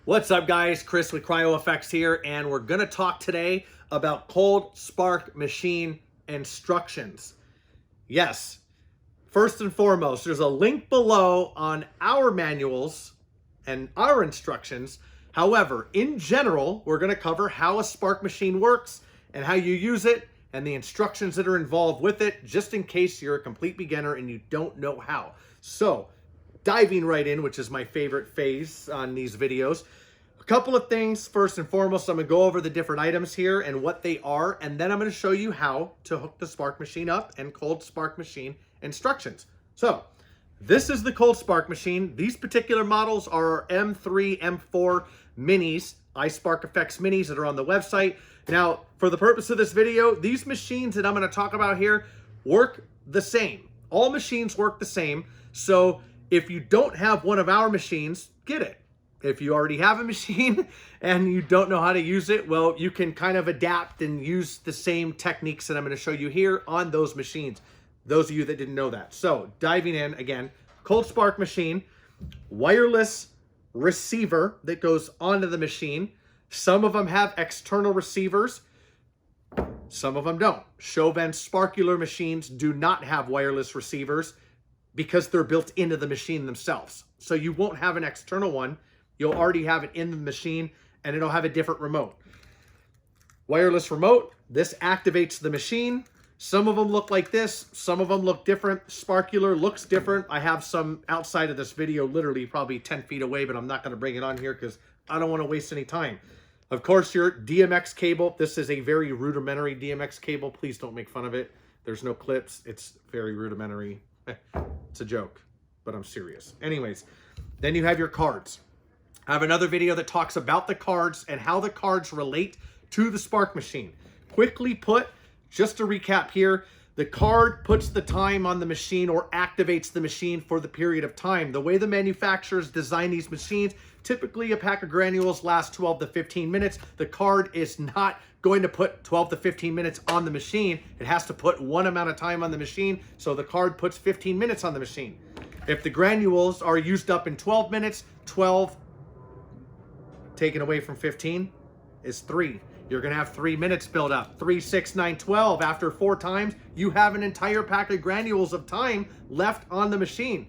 What's up, guys? Chris with CryoFX here, and we're going to talk today about cold spark machine instructions. Yes, first and foremost, there's a link below on our manuals and our instructions. However, in general, we're going to cover how a spark machine works and how you use it and the instructions that are involved with it, just in case you're a complete beginner and you don't know how. So, diving right in, which is my favorite phase on these videos. A couple of things. First and foremost, I'm going to go over the different items here and what they are, and then I'm going to show you how to hook the spark machine up and cold spark machine instructions. So, this is the cold spark machine. These particular models are our M3, M4 minis, iSparkFX minis that are on the website. Now, for the purpose of this video, these machines that I'm going to talk about here work the same. All machines work the same. So, if you don't have one of our machines, get it. If you already have a machine and you don't know how to use it, well, you can kind of adapt and use the same techniques that I'm going to show you here on those machines. Those of you that didn't know that. So, diving in again, cold spark machine, wireless receiver that goes onto the machine. Some of them have external receivers. Some of them don't. Chauvin sparkular machines do not have wireless receivers, because they're built into the machine themselves. So you won't have an external one. You'll already have it in the machine, and it'll have a different remote. Wireless remote, this activates the machine. Some of them look like this. Some of them look different. Sparkular looks different. I have some outside of this video, literally probably 10 feet away, but I'm not gonna bring it on here because I don't wanna waste any time. Of course, your DMX cable. This is a very rudimentary DMX cable. Please don't make fun of it. There's no clips. It's very rudimentary. It's a joke, but I'm serious. Anyways, then you have your cards. I have another video that talks about the cards and how the cards relate to the spark machine. Quickly put, just to recap here, the card puts the time on the machine or activates the machine for the period of time. The way the manufacturers design these machines, typically a pack of granules lasts 12 to 15 minutes. The card is not going to put 12 to 15 minutes on the machine. It has to put one amount of time on the machine, so the card puts 15 minutes on the machine. If the granules are used up in 12 minutes, 12 taken away from 15 is 3. You're going to have 3 minutes built up. 3, 6, 9, 12. After 4 times, you have an entire pack of granules of time left on the machine.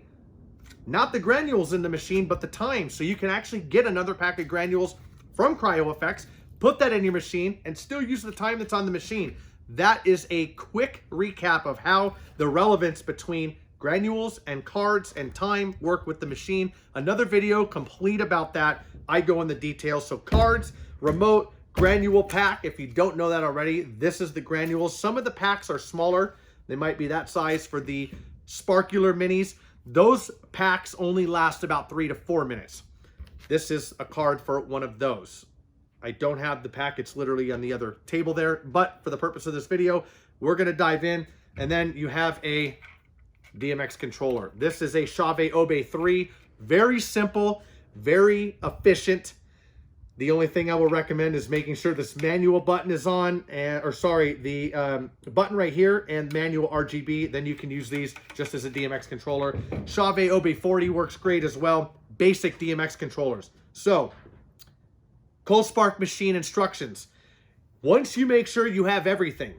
Not the granules in the machine, but the time. So you can actually get another pack of granules from CryoFX, put that in your machine, and still use the time that's on the machine. That is a quick recap of how the relevance between granules and cards and time work with the machine. Another video complete about that. I go in the details. So cards, remote, granule pack. If you don't know that already, this is the granules. Some of the packs are smaller. They might be that size for the sparkular minis. Those packs only last about 3 to 4 minutes. This is a card for one of those. I don't have the pack. It's literally on the other table there. But for the purpose of this video, we're going to dive in. And then you have a DMX controller. This is a Chauvin Obey 3. Very simple, very efficient. The only thing I will recommend is making sure this manual button is on, the button right here and manual RGB. Then you can use these just as a DMX controller. Chauvin Obey 40 works great as well. Basic DMX controllers. So, cold spark machine instructions. Once you make sure you have everything,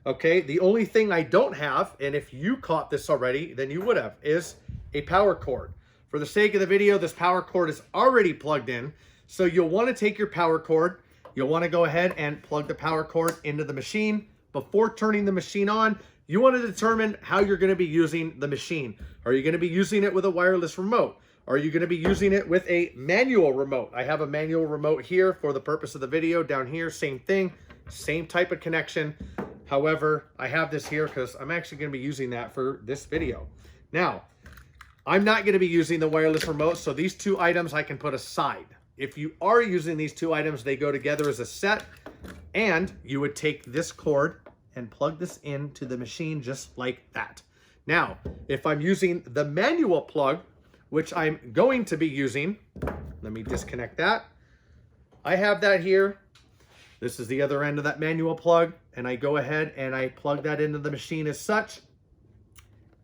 okay, the only thing I don't have, and if you caught this already, then you would have, is a power cord. For the sake of the video, this power cord is already plugged in. So you'll want to take your power cord, you'll want to go ahead and plug the power cord into the machine. Before turning the machine on, you want to determine how you're going to be using the machine. Are you going to be using it with a wireless remote? Are you going to be using it with a manual remote? I have a manual remote here for the purpose of the video. Down here, same thing, same type of connection. However, I have this here because I'm actually going to be using that for this video. Now, I'm not going to be using the wireless remote, so these two items I can put aside. If you are using these two items, they go together as a set, and you would take this cord and plug this into the machine just like that. Now, if I'm using the manual plug, which I'm going to be using, let me disconnect that. I have that here. This is the other end of that manual plug, and I go ahead and I plug that into the machine as such,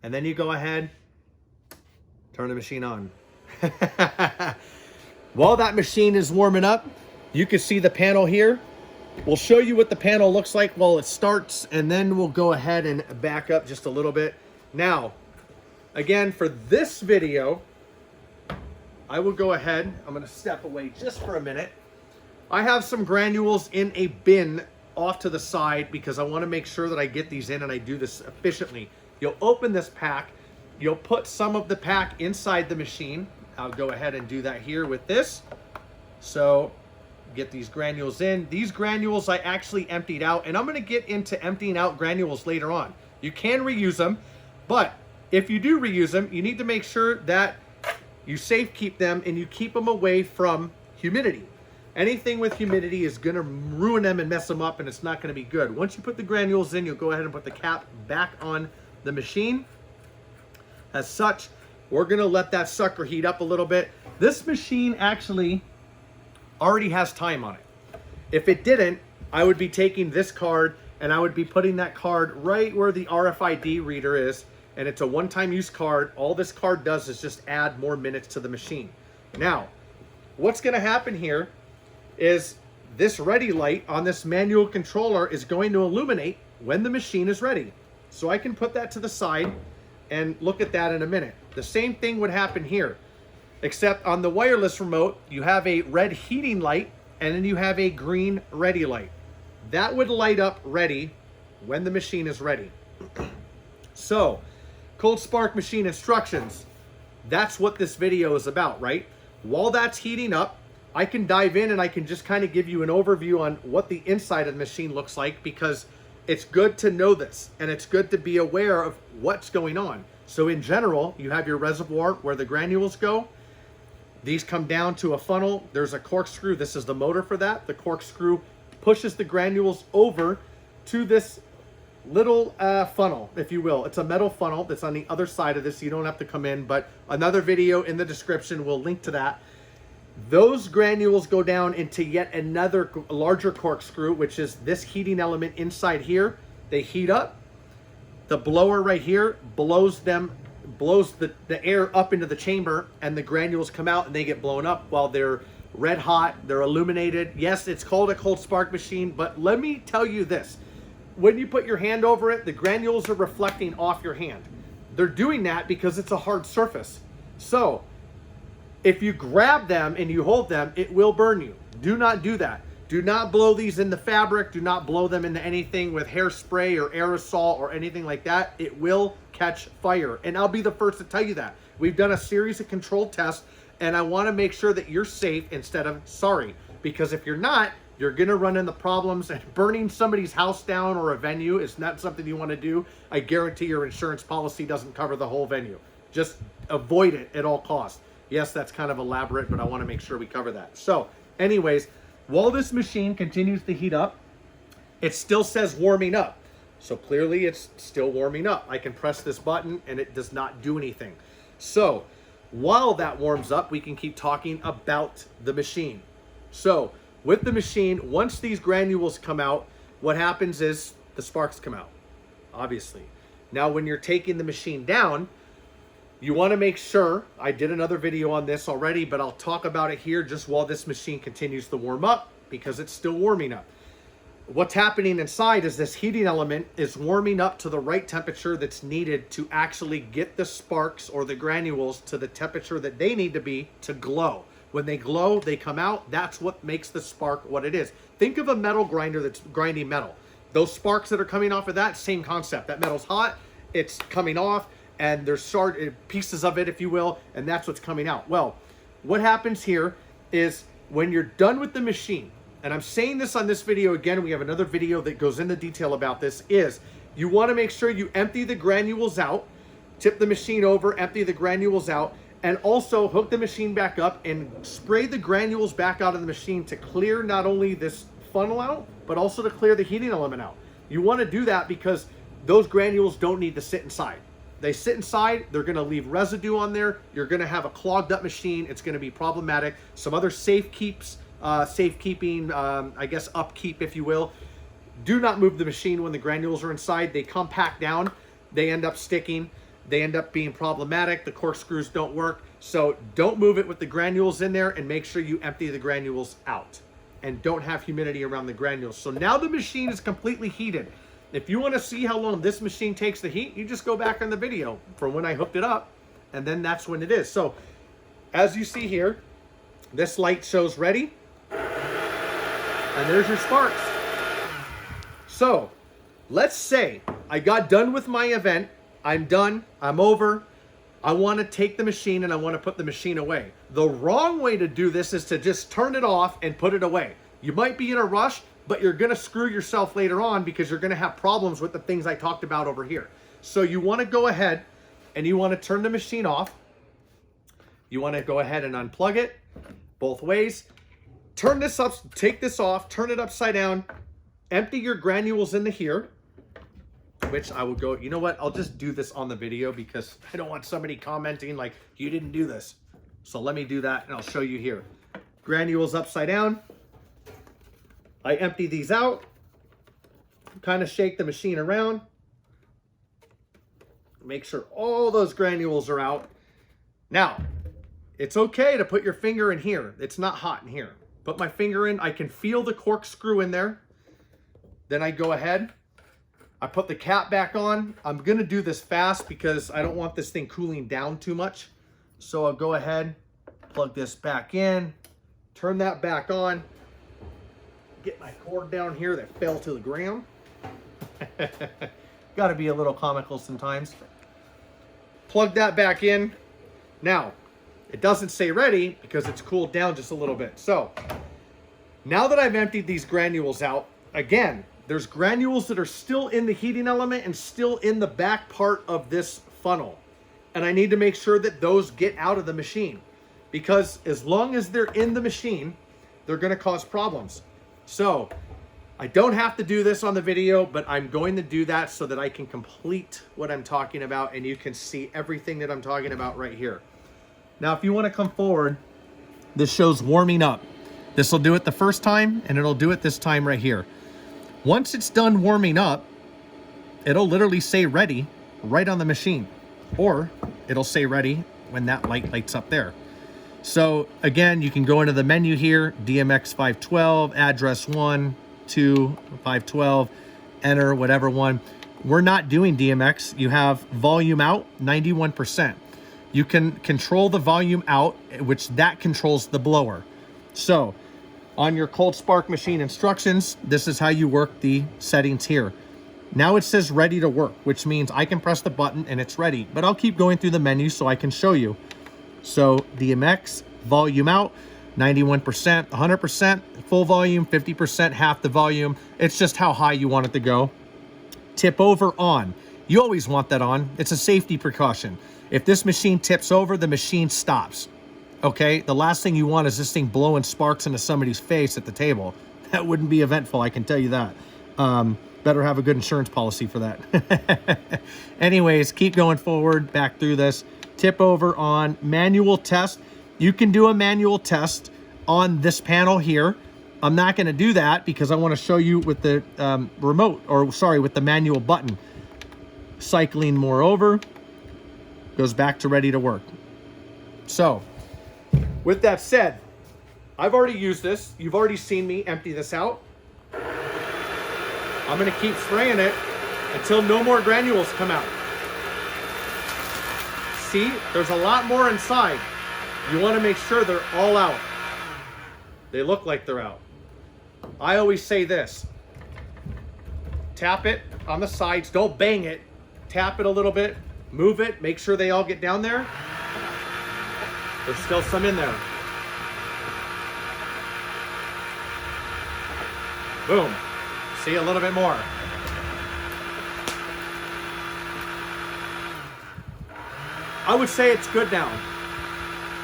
and then you go ahead, turn the machine on. While that machine is warming up, you can see the panel here. We'll show you what the panel looks like while it starts, and then we'll go ahead and back up just a little bit. Now, again, for this video, I will go ahead. I'm going to step away just for a minute. I have some granules in a bin off to the side because I want to make sure that I get these in and I do this efficiently. You'll open this pack. You'll put some of the pack inside the machine. I'll go ahead and do that here with this. So get these granules in. These granules I actually emptied out, and I'm going to get into emptying out granules later on. You can reuse them, but if you do reuse them, you need to make sure that you safe keep them and you keep them away from humidity. Anything with humidity is going to ruin them and mess them up, and it's not going to be good. Once you put the granules in, you'll go ahead and put the cap back on the machine. As such, we're going to let that sucker heat up a little bit. This machine actually already has time on it. If it didn't, I would be taking this card and I would be putting that card right where the RFID reader is, and it's a one-time use card. All this card does is just add more minutes to the machine. Now, what's going to happen here is this ready light on this manual controller is going to illuminate when the machine is ready. So I can put that to the side and look at that in a minute. The same thing would happen here, except on the wireless remote, you have a red heating light and then you have a green ready light. That would light up ready when the machine is ready. So, cold spark machine instructions. That's what this video is about, right? While that's heating up, I can dive in and I can just kind of give you an overview on what the inside of the machine looks like, because it's good to know this and it's good to be aware of what's going on. So in general, you have your reservoir where the granules go. These come down to a funnel. There's a corkscrew. This is the motor for that. The corkscrew pushes the granules over to this little funnel, if you will. It's a metal funnel that's on the other side of this. You don't have to come in, but another video in the description will link to that. Those granules go down into yet another larger corkscrew, which is this heating element inside here. They heat up. The blower right here blows the air up into the chamber, and the granules come out and they get blown up while they're red hot. They're illuminated. Yes, it's called a cold spark machine, but let me tell you this. When you put your hand over it, the granules are reflecting off your hand. They're doing that because it's a hard surface. So if you grab them and you hold them, it will burn you. Do not do that. Do not blow these in the fabric. Do not blow them into anything with hairspray or aerosol or anything like that. It will catch fire. And I'll be the first to tell you that. We've done a series of controlled tests, and I want to make sure that you're safe instead of sorry. Because if you're not, you're going to run into problems, and burning somebody's house down or a venue is not something you want to do. I guarantee your insurance policy doesn't cover the whole venue. Just avoid it at all costs. Yes, that's kind of elaborate, but I want to make sure we cover that. So anyways, while this machine continues to heat up, it still says warming up. So clearly it's still warming up. I can press this button and it does not do anything. So while that warms up, we can keep talking about the machine. So with the machine, once these granules come out, what happens is the sparks come out, obviously. Now, when you're taking the machine down, you want to make sure, I did another video on this already, but I'll talk about it here just while this machine continues to warm up, because it's still warming up. What's happening inside is this heating element is warming up to the right temperature that's needed to actually get the sparks or the granules to the temperature that they need to be to glow. When they glow, they come out. That's what makes the spark what it is. Think of a metal grinder that's grinding metal. Those sparks that are coming off of that, same concept. That metal's hot, it's coming off, and there's pieces of it, if you will, and that's what's coming out. Well, what happens here is when you're done with the machine, and I'm saying this on this video again, we have another video that goes into detail about this, is you want to make sure you empty the granules out, tip the machine over, empty the granules out, and also hook the machine back up and spray the granules back out of the machine to clear not only this funnel out, but also to clear the heating element out. You want to do that because those granules don't need to sit inside. They sit inside, they're going to leave residue on there. You're going to have a clogged up machine. It's going to be problematic. Some other safekeeping, I guess upkeep, if you will. Do not move the machine when the granules are inside. They compact down. They end up sticking. They end up being problematic. The corkscrews don't work. So don't move it with the granules in there, and make sure you empty the granules out and don't have humidity around the granules. So now the machine is completely heated. If you want to see how long this machine takes to heat, you just go back on the video from when I hooked it up, and then that's when it is. So as you see here, this light shows ready, and there's your sparks. So let's say I got done with my event. I'm done. I'm over. I want to take the machine and I want to put the machine away. The wrong way to do this is to just turn it off and put it away. You might be in a rush, but you're going to screw yourself later on because you're going to have problems with the things I talked about over here. So you want to go ahead and you want to turn the machine off. You want to go ahead and unplug it both ways. Turn this up, take this off, turn it upside down, empty your granules into here, which I will go, you know what, I'll just do this on the video because I don't want somebody commenting like, you didn't do this. So let me do that and I'll show you here. Granules upside down. I empty these out, kind of shake the machine around, make sure all those granules are out. Now, it's okay to put your finger in here. It's not hot in here. Put my finger in, I can feel the corkscrew in there. Then I go ahead, I put the cap back on. I'm gonna do this fast because I don't want this thing cooling down too much. So I'll go ahead, plug this back in, turn that back on, get my cord down here that fell to the ground. Gotta be a little comical sometimes. Plug that back in. Now, it doesn't say ready because it's cooled down just a little bit. So, now that I've emptied these granules out, again, there's granules that are still in the heating element and still in the back part of this funnel. And I need to make sure that those get out of the machine, because as long as they're in the machine, they're gonna cause problems. So I don't have to do this on the video, but I'm going to do that so that I can complete what I'm talking about and you can see everything that I'm talking about right here. Now, if you want to come forward, this shows warming up. This will do it the first time and it'll do it this time right here. Once it's done warming up, it'll literally say ready right on the machine, or it'll say ready when that light lights up there. So again, you can go into the menu here, DMX 512, address 1, 2, 512, enter whatever one. We're not doing DMX. You have volume out, 91%. You can control the volume out, which that controls the blower. So on your cold spark machine instructions, this is how you work the settings here. Now it says ready to work, which means I can press the button and it's ready, but I'll keep going through the menu so I can show you. So DMX, volume out, 91%, 100%, full volume, 50%, half the volume. It's just how high you want it to go. Tip over on. You always want that on. It's a safety precaution. If this machine tips over, the machine stops. Okay, the last thing you want is this thing blowing sparks into somebody's face at the table. That wouldn't be eventful, I can tell you that. Better have a good insurance policy for that. Anyways, keep going forward, back through this. Tip over on manual test. You can do a manual test on this panel here. I'm not going to do that because I want to show you with the remote, or sorry, with the manual button. Cycling more over, goes back to ready to work. So, with that said, I've already used this. You've already seen me empty this out. I'm going to keep spraying it until no more granules come out. See, there's a lot more inside. You want to make sure they're all out. They look like they're out. I always say this. Tap it on the sides. Don't bang it. Tap it a little bit. Move it. Make sure they all get down there. There's still some in there. Boom. See a little bit more. I would say it's good now.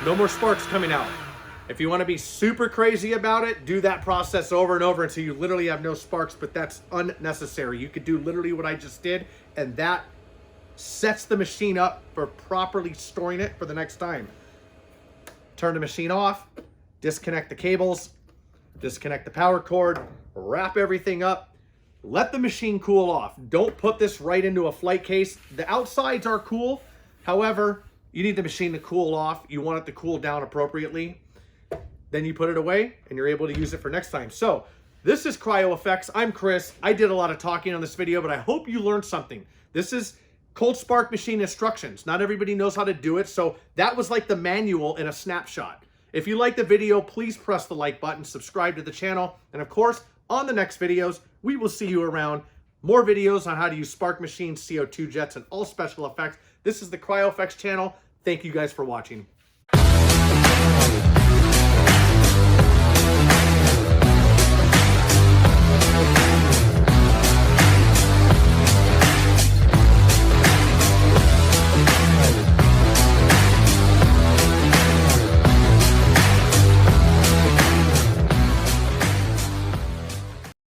No more sparks coming out. If you want to be super crazy about it, do that process over and over until you literally have no sparks, but that's unnecessary. You could do literally what I just did, and that sets the machine up for properly storing it for the next time. Turn the machine off, disconnect the cables, disconnect the power cord, wrap everything up, let the machine cool off. Don't put this right into a flight case. The outsides are cool. However, You need the machine to cool off. You want it to cool down appropriately. Then you put it away and you're able to use it for next time. So this is CryoFX. I'm Chris. I did a lot of talking on this video, but I hope you learned something. This is cold spark machine instructions. Not everybody knows how to do it. So that was like the manual in a snapshot. If you like the video, please press the like button, subscribe to the channel. And of course, on the next videos, we will see you around. More videos on how to use spark machines, CO2 jets, and all special effects. This is the CryoFX channel. Thank you guys for watching.